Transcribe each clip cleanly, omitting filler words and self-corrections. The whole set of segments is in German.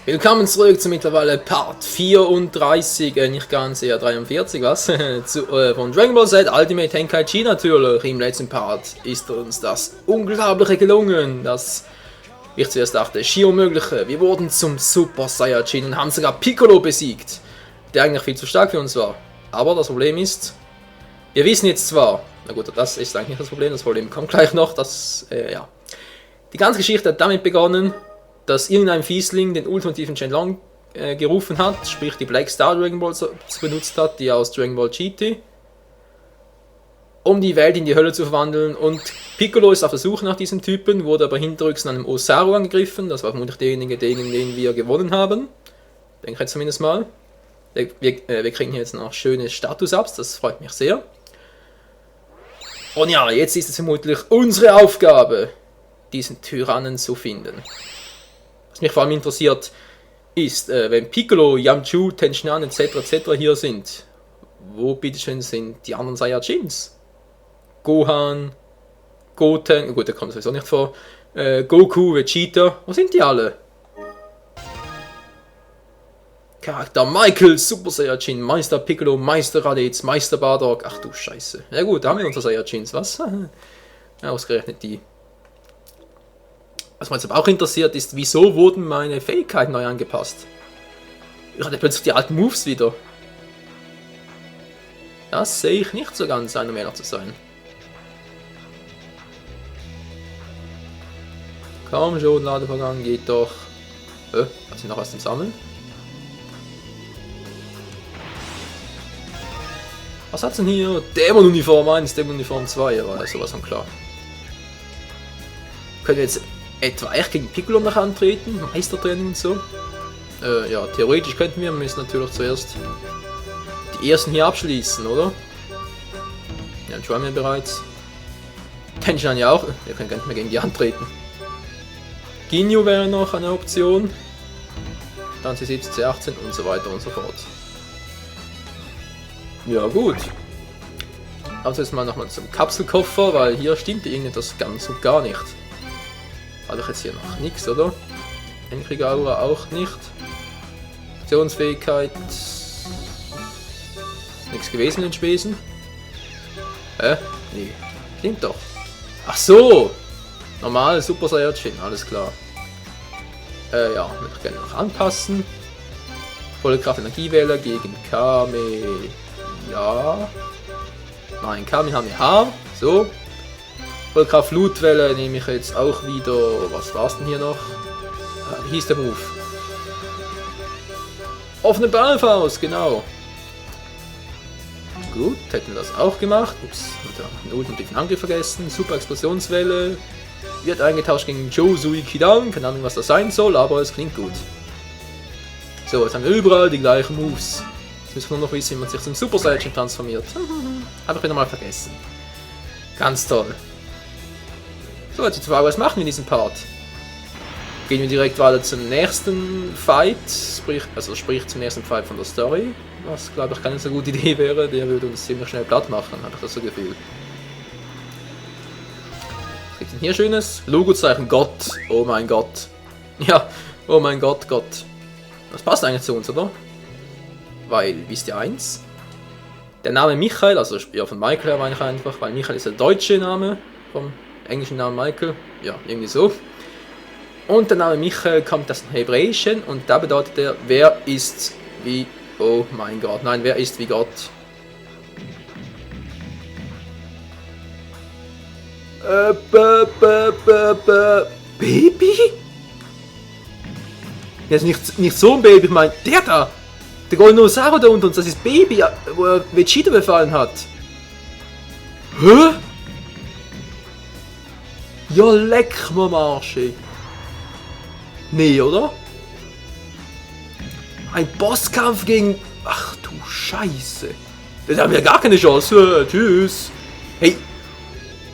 Willkommen zurück zu mittlerweile Part 34, nicht ganz, eher 43, was? Von Dragon Ball Z Ultimate Tenkaichi natürlich. Im letzten Part ist uns das Unglaubliche gelungen, das, wie ich zuerst dachte, schier Unmögliche. Wir wurden zum Super Saiyajin und haben sogar Piccolo besiegt, der eigentlich viel zu stark für uns war. Aber das Problem ist, wir wissen jetzt zwar, na gut, das ist eigentlich nicht das Problem kommt gleich noch, ja. Die ganze Geschichte hat damit begonnen, dass irgendein Fiesling den ultimativen Shenlong gerufen hat, sprich die Black Star Dragon Balls benutzt hat, die aus Dragon Ball GT, um die Welt in die Hölle zu verwandeln. Und Piccolo ist auf der Suche nach diesem Typen, wurde aber hinterrücks an einem Osaru angegriffen, das war vermutlich derjenige, den wir gewonnen haben. Denke ich jetzt zumindest mal. Wir kriegen hier jetzt noch schöne Status-Ups, das freut mich sehr. Und ja, jetzt ist es vermutlich unsere Aufgabe, diesen Tyrannen zu finden. Was mich vor allem interessiert, ist, wenn Piccolo, Yamchu, Tenshinhan etc. hier sind, wo bitteschön sind die anderen Saiyajins? Gohan, Goten, gut, der kommt sowieso nicht vor, Goku, Vegeta, wo sind die alle? Charakter Michael, Super Saiyajin, Meister Piccolo, Meister Raditz, Meister Bardock, ach du Scheiße. Ja gut, da haben wir unsere Saiyajins, was? Ja, ausgerechnet die. Was mich jetzt aber auch interessiert ist, wieso wurden meine Fähigkeiten neu angepasst? Ich hatte plötzlich die alten Moves wieder. Das sehe ich nicht so ganz, um ehrlich zu sein. Komm schon, Ladevorgang geht doch. Hat sie noch was zum Sammeln? Was hat's denn hier? Dämonuniform 1, Dämonuniform 2, aber sowas von klar. Können wir jetzt etwa echt gegen Piccolo noch antreten? Meistertraining und so? Ja, theoretisch könnten wir müssen natürlich zuerst die ersten hier abschließen, oder? Ja, schon haben wir bereits. Tenshinhan ja auch. Wir können gar nicht mehr gegen die antreten. Ginyu wäre noch eine Option. Dann C17, C18 und so weiter und so fort. Ja, gut. Also jetzt mal nochmal zum Kapselkoffer, weil hier stimmt irgendetwas ganz und gar nicht. Habe ich jetzt hier noch nichts, oder? Enkrieger auch nicht. Aktionsfähigkeit. Nichts gewesen in den Spesen. Nee. Stimmt doch. Ach so! Normal, Super Saiyajin, alles klar. Ja, würde ich gerne noch anpassen. Volle Kraft Energiewelle gegen Kame. Ja. Nein, Kamehameha. So. Vollkraft Flutwelle nehme ich jetzt auch wieder. Was war's denn hier noch? Wie hieß der Move? Offene Ballfaust, genau. Gut, hätten wir das auch gemacht. Ups, den ultimativen Angriff vergessen. Super Explosionswelle. Wird eingetauscht gegen Josui Kidan. Keine Ahnung, was das sein soll, aber es klingt gut. So, jetzt haben wir überall die gleichen Moves. Jetzt müssen wir nur noch wissen, wie man sich zum Super Saiyajin transformiert. Habe ich wieder mal vergessen. Ganz toll. So, jetzt die Frage, was machen wir in diesem Part? Gehen wir direkt weiter zum nächsten Fight, sprich zum nächsten Fight von der Story, was glaube ich keine so gute Idee wäre, der würde uns ziemlich schnell platt machen, habe ich das so Gefühl. Was gibt denn hier Schönes? Logozeichen Gott, oh mein Gott. Ja, oh mein Gott, Gott. Das passt eigentlich zu uns, oder? Weil, wisst ihr eins? Der Name Michael, also ja, von Michael her meine ich einfach, weil Michael ist der deutsche Name vom englischen Namen Michael, ja, irgendwie so. Und der Name Michael kommt aus dem Hebräischen und da bedeutet er, wer ist wie, oh mein Gott, nein, wer ist wie Gott? Baby? Ja, ist nicht so ein Baby, ich meine, der da! Der goldene Osaru da unter uns, das ist Baby, wo er Vegeta befallen hat. Hä? Ja, leck mir Marsche. Nee, oder? Ein Bosskampf gegen... Ach du Scheiße. Da haben wir gar keine Chance. Tschüss. Hey,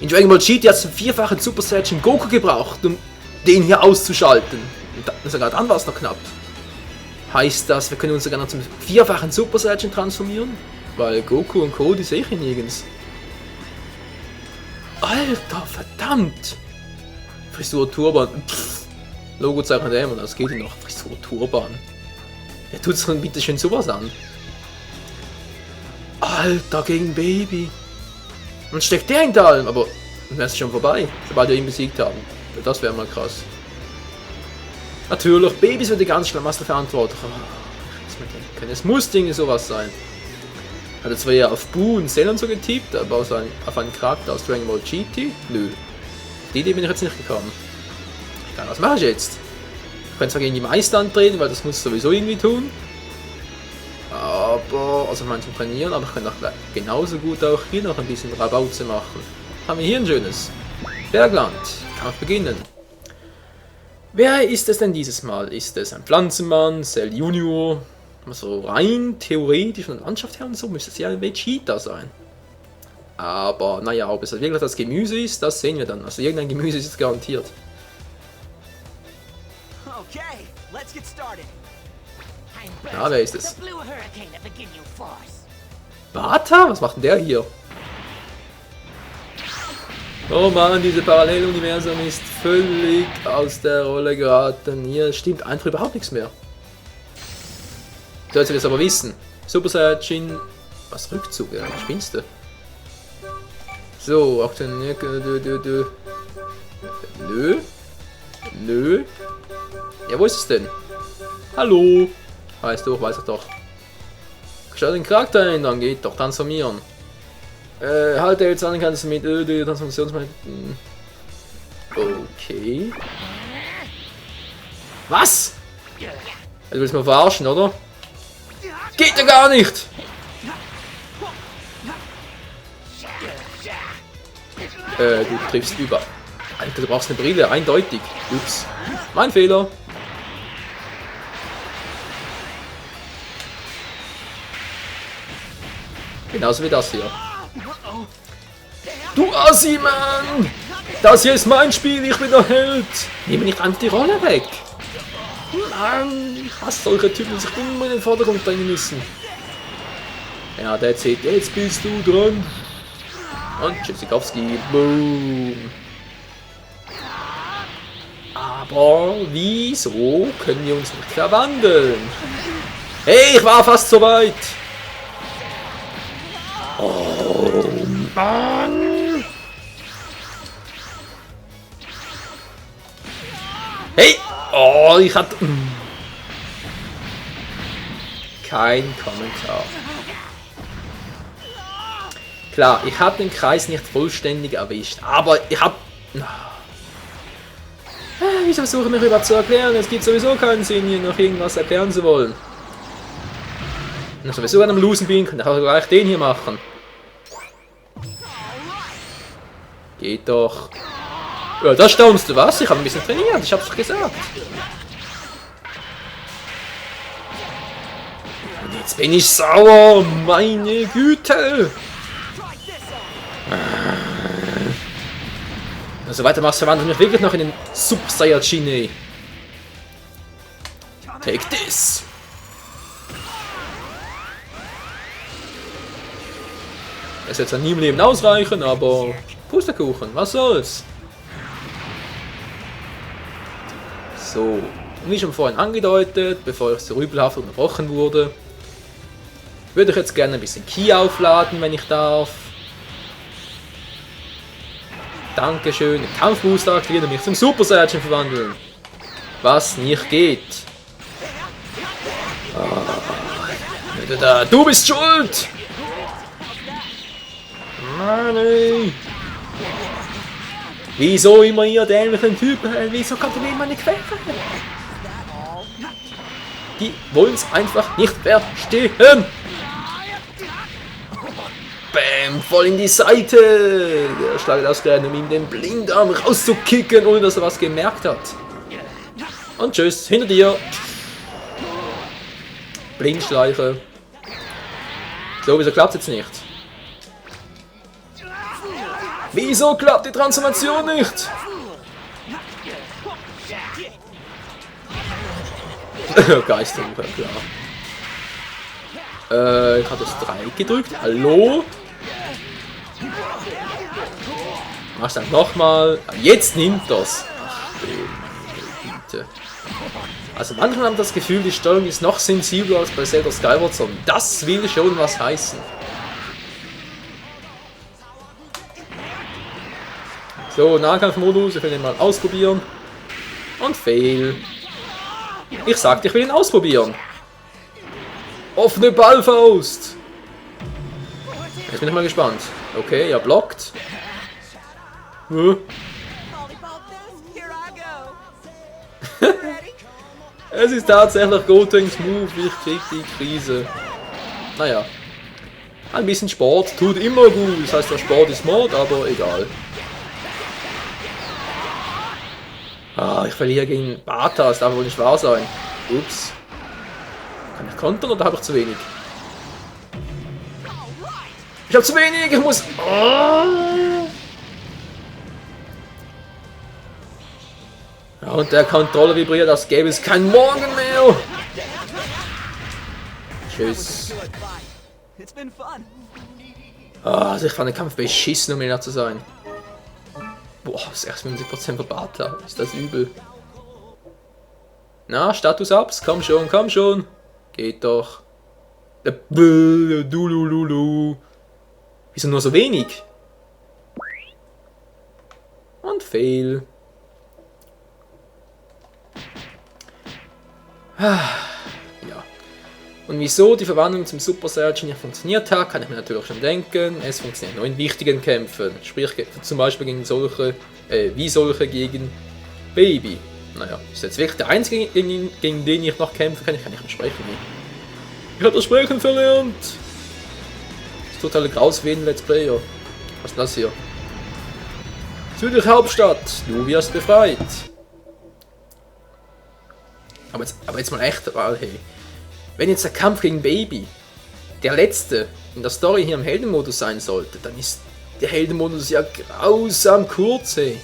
in Dragon Ball GT hat es einen vierfachen Super Saiyajin Goku gebraucht, um den hier auszuschalten. Und sogar dann war es noch knapp. Heißt das, wir können uns sogar noch zum vierfachen Super Saiyajin transformieren? Weil Goku und Co. die sehe ich hier nirgends. Alter, verdammt! Frisur Turban. Pff. Logo zeichnet er immer, das geht ihm noch. Frisur Turban. Wer tut sich denn bitte schön sowas an? Alter, gegen Baby. Und steckt der hinter allem, aber dann wäre es schon vorbei, sobald wir ihn besiegt haben. Das wäre mal krass. Natürlich, Babys wird die ganz schlimm was dafür verantwortlich. Es muss Dinge sowas sein. Hat er zwar ja auf Boo und Cell und so getippt, aber auf einen Charakter aus Dragon Ball GT? Nö. Auf die Idee bin ich jetzt nicht gekommen. Egal, was mache ich jetzt? Ich kann zwar gegen die Meister antreten, weil das muss ich sowieso irgendwie tun. Aber, also man zum Trainieren, aber ich kann auch genauso gut auch hier noch ein bisschen Rabauze machen. Haben wir hier ein schönes Bergland. Kampf beginnen. Wer ist es denn dieses Mal? Ist es ein Pflanzenmann, Cell Junior? Also rein theoretisch von der Landschaft her und so müsste es ja ein Vegeta sein. Aber naja, ob es wirklich das Gemüse ist, das sehen wir dann. Also irgendein Gemüse ist es garantiert. Okay, let's get started. Ja, wer ist es? Bata? Was macht denn der hier? Oh Mann, dieses Paralleluniversum ist völlig aus der Rolle geraten. Hier stimmt einfach überhaupt nichts mehr. Sollst du das aber wissen. Super Saiyajin. Was Rückzug? Ja, spinnst du? So, Nö. Nö. Ja, wo ist es denn? Hallo. Weißt du, weiß ich doch. Schau den Charakter ändern, geht doch. Transformieren. Halte jetzt an, kannst du mit die Transformationsmittel. Okay. Was? Du willst mal verarschen, oder? Geht ja gar nicht! Du triffst über. Alter, du brauchst eine Brille, eindeutig. Ups. Mein Fehler. Genauso wie das hier. Du Assi, Mann! Das hier ist mein Spiel, ich bin der Held! Nimm mir nicht einfach die Rolle weg! Mann, ich hasse solche Typen, die sich immer in den Vordergrund bringen müssen. Ja, der erzählt, jetzt bist du dran. Und Tschüssikowski, boom. Aber wieso können wir uns nicht verwandeln? Hey, ich war fast so weit. Oh Mann. Hey! Oh, ich hatte... Kein Kommentar. Klar, ich habe den Kreis nicht vollständig erwischt, aber ich habe... Ich versuche mich überhaupt zu erklären, es gibt sowieso keinen Sinn, hier noch irgendwas erklären zu wollen. Wenn ich sowieso an einem Losen bin, kann ich auch gleich den hier machen. Geht doch. Ja, das staunst du was? Ich habe ein bisschen trainiert, ich hab's doch gesagt. Und jetzt bin ich sauer, meine Güte. Also weiter machst, verwandelt mich wirklich noch in den Super Saiyajin. Take this. Das wird zwar nie im Leben ausreichen, aber Pustekuchen, was soll's? So, wie schon vorhin angedeutet, bevor ich so rübelhaft unterbrochen wurde, würde ich jetzt gerne ein bisschen Ki aufladen, wenn ich darf. Dankeschön, den Kampfbooster aktivieren und mich zum Super Saiyajin verwandeln. Was nicht geht. Du bist schuld! Mann, wieso immer ihr dämlichen Typen? Wieso kommt ihr mir immer nicht quer? Die wollen es einfach nicht verstehen. Bäm, voll in die Seite. Der schlagt ausgerechnet, um ihm den Blindarm rauszukicken, ohne dass er was gemerkt hat. Und tschüss, hinter dir. Blindschleiche. So, wieso klappt es jetzt nicht? Wieso klappt die Transformation nicht? Geisterbuch, klar. Ich habe das 3 gedrückt. Hallo? Mach's dann nochmal. Jetzt nimmt das. Ach du Güte. Also manchmal haben das Gefühl, die Steuerung ist noch sensibler als bei Zelda Skyward Sword. Das will schon was heißen. So, Nahkampfmodus, ich will den mal ausprobieren. Und fail. Ich sagte, ich will ihn ausprobieren. Offene Ballfaust. Jetzt bin ich mal gespannt. Okay, er blockt. Volleyball this, here I go. Ready? Es ist tatsächlich Gotenks Move, ich krieg die Krise. Naja. Ein bisschen Sport tut immer gut. Das heißt, der Sport ist Mord, aber egal. Ah, ich verliere gegen Bata, das darf wohl nicht wahr sein. Ups. Kann ich kontern oder habe ich zu wenig? Ich habe zu wenig, ich muss... Oh. Ja, und der Controller vibriert, als gäbe es kein Morgen mehr. Tschüss. Good, bye. It's been fun. Ah, also ich fand den Kampf beschissen, um ehrlich zu sein. Boah, 76% für Bata. Ist das übel. Na, Status-Ups? Komm schon, komm schon. Geht doch. Dulululu. Wieso nur so wenig? Und fail. Ja. Und wieso die Verwandlung zum Super Saiyan nicht funktioniert hat, kann ich mir natürlich schon denken. Es funktioniert nur in wichtigen Kämpfen. Sprich, zum Beispiel gegen solche, wie solche gegen Baby. Naja, ist jetzt wirklich der einzige, gegen den ich noch kämpfen kann. Ich kann nicht mehr sprechen. Ich habe das Sprechen verlernt. Das ist total graus wie ein Let's Player. Was ist das hier? Zürich Hauptstadt, du wirst befreit. Aber jetzt mal echt, weil, hey. Wenn jetzt der Kampf gegen Baby der letzte in der Story hier im Heldenmodus sein sollte, dann ist der Heldenmodus ja grausam kurz, hey.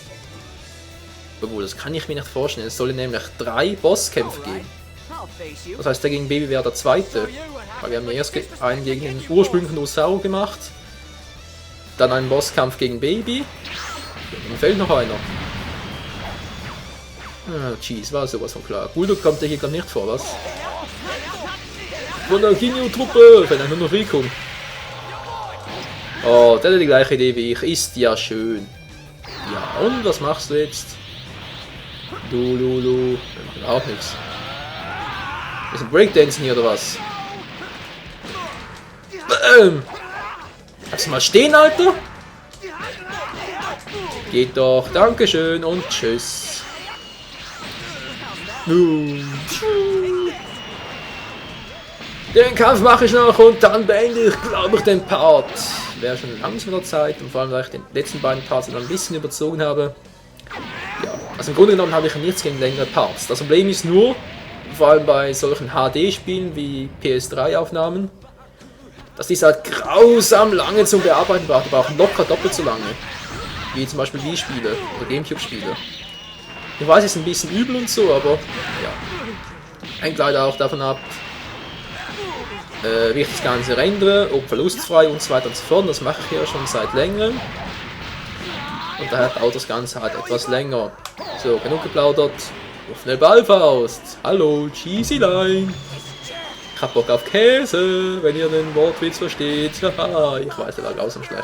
Obwohl, das kann ich mir nicht vorstellen. Es soll nämlich 3 Bosskämpfe geben. I'll face you. Das heißt, der gegen Baby wäre der zweite. Weil wir haben ja erst einen gegen den ursprünglichen Osaru gemacht. Dann einen Bosskampf gegen Baby. Dann fehlt noch einer. Ah, jeez, war sowas von klar. Bulldog kommt ja hier gar nicht vor, was? Von der Ginyu-Truppe! Fällt nur noch Rico. Oh, der hat die gleiche Idee wie ich. Ist ja schön. Ja, und was machst du jetzt? Lulu. Wir machen auch nichts. Wir sind Breakdancing hier oder was? Lass mal stehen, Alter! Geht doch. Dankeschön und tschüss. Den Kampf mache ich noch und dann beende ich, glaube ich, den Part. Wäre schon langsam der Zeit und vor allem, weil ich den letzten beiden Parts noch ein bisschen überzogen habe. Ja, also im Grunde genommen habe ich nichts gegen längere Parts. Das Problem ist nur, vor allem bei solchen HD-Spielen wie PS3-Aufnahmen, dass diese halt grausam lange zum Bearbeiten braucht, aber auch locker doppelt so lange. Wie zum Beispiel Wii-Spiele oder Gamecube-Spiele. Ich weiß, es ist ein bisschen übel und so, aber ja. Hängt leider auch davon ab, wie ich das Ganze rendere, ob verlustfrei und so weiter und so fort. Das mache ich ja schon seit längerem. Und daher dauert das Ganze halt etwas länger. So, genug geplaudert. Offene Ballfaust. Hallo, Cheesy Line. Ich hab Bock auf Käse, wenn ihr den Wortwitz versteht. Haha, ich weiß, der war grausam schlecht.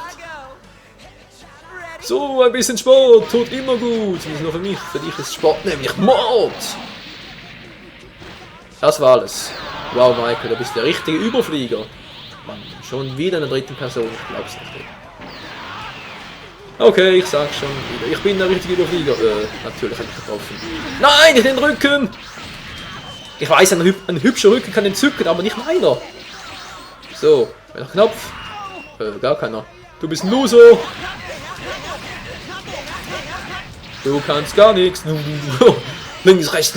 So, ein bisschen Sport tut immer gut. Nicht nur für mich, für dich ist Sport nämlich Mord. Das war alles. Wow, Michael, du bist der richtige Überflieger. Mann, schon wieder in der dritten Person, ich glaub's nicht. Okay, ich sag schon wieder, ich bin der richtige Überflieger. Natürlich habe ich getroffen. Nein, nicht den Rücken! Ich weiß, ein hübscher Rücken kann entzücken, aber nicht meiner. So, welcher Knopf? Gar keiner. Du bist ein Loser! Du kannst gar nichts. Links, rechts,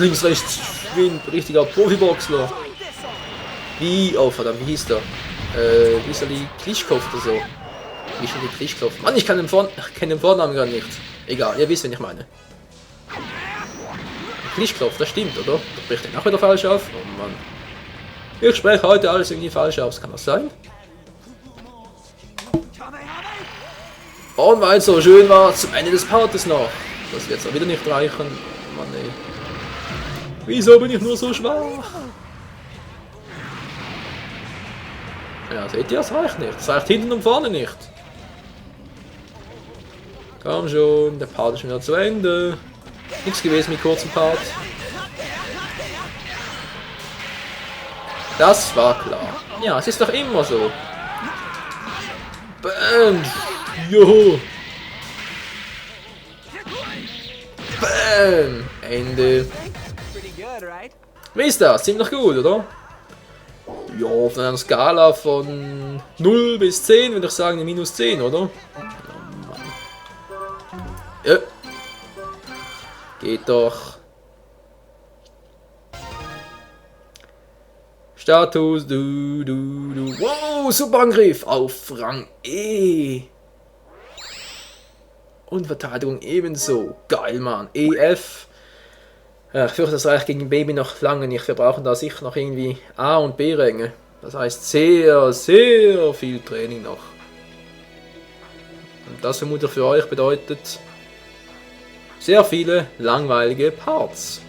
wie ein richtiger Profiboxler. Wie, oh verdammt, wie hieß der? Wie hieß der, die Klitschkopf oder so? Wie schon die Klitschkopf? Mann, ich kenne den Vornamen gar nicht. Egal, ihr wisst, wen ich meine. Klitschkopf, das stimmt, oder? Da spricht er auch wieder falsch auf. Oh Mann. Ich spreche heute alles irgendwie falsch aus, kann das sein? Und weil es so schön war, zum Ende des Partes noch. Das wird es auch wieder nicht reichen. Mann, ey. Wieso bin ich nur so schwach? Ja, seht ihr, das reicht nicht. Das reicht hinten und vorne nicht. Komm schon, der Part ist wieder zu Ende. Nichts gewesen mit kurzem Part. Das war klar. Ja, es ist doch immer so. Bam! Joho! Bam! Ende. Pretty good, right? Wie ist das? Ziemlich gut, oder? Ja, auf einer Skala von 0 bis 10 würde ich sagen eine minus 10, oder? Ja. Geht doch. Status, du. Wow, Superangriff auf Rang E. Und Verteidigung ebenso. Geil, Mann. EF. Ja, ich fürchte, das reicht gegen Baby noch lange nicht. Wir brauchen da sicher noch irgendwie A- und B-Ränge. Das heißt sehr, sehr viel Training noch. Und das vermutlich für euch bedeutet sehr viele langweilige Parts.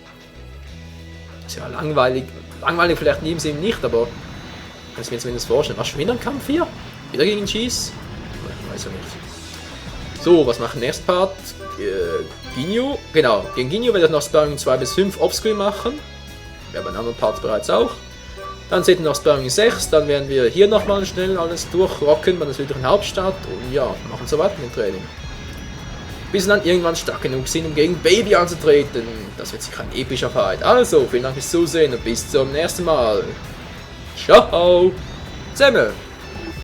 Ist ja langweilig. Langweilig vielleicht in dem Sinne nicht, aber ich kann es mir zumindest vorstellen. Was, schon wieder ein Kampf hier? Wieder gegen Cheese? Ich weiß ja nicht. So, was macht nächstes Part? Ginyu. Genau, gegen Ginyu werde ich noch Sparring 2 bis 5 offscreen machen. Ja, bei den anderen Parts bereits auch. Dann seht ihr noch Sparring 6, dann werden wir hier nochmal schnell alles durchrocken bei der südlichen Hauptstadt und ja, machen so weiter mit dem Training. Bis dann irgendwann stark genug sind, um gegen Baby anzutreten. Das wird sicher ein epischer Fight. Also, vielen Dank fürs Zusehen und bis zum nächsten Mal. Ciao! Zusammen!